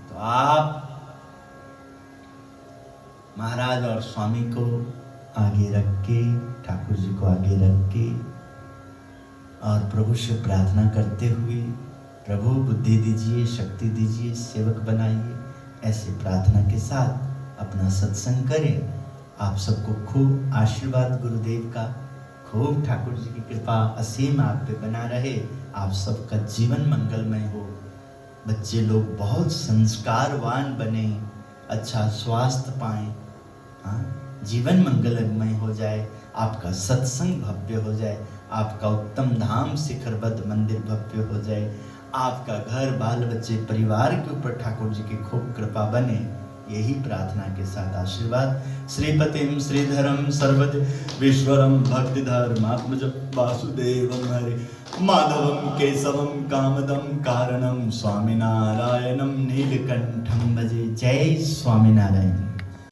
तो आप महाराज और स्वामी को आगे रख के, ठाकुर जी को आगे रख के, और प्रभु से प्रार्थना करते हुए, प्रभु बुद्धि दीजिए, शक्ति दीजिए, सेवक बनाइए, ऐसे प्रार्थना के साथ अपना सत्संग करें। आप सबको खूब आशीर्वाद गुरुदेव का, खूब ठाकुर जी की कृपा असीम आप पे बना रहे। आप सबका जीवन मंगलमय हो, बच्चे लोग बहुत संस्कारवान बने, अच्छा स्वास्थ्य पाएं, जीवन मंगलमय हो जाए, आपका सत्संग भव्य हो जाए, आपका उत्तम धाम शिखरबद्ध मंदिर भव्य हो जाए, आपका घर, बाल बच्चे, परिवार के ऊपर ठाकुर जी की खूब कृपा बने, यही प्रार्थना के साथ आशीर्वाद। श्रीपतिम श्रीधरम सर्वदेश्वरम भक्तिधर्मात्मज वासुदेवम हरे माधवम केशवम कामदम कारणम स्वामीनारायणम नीलकंठम भजे। जय स्वामीनारायण।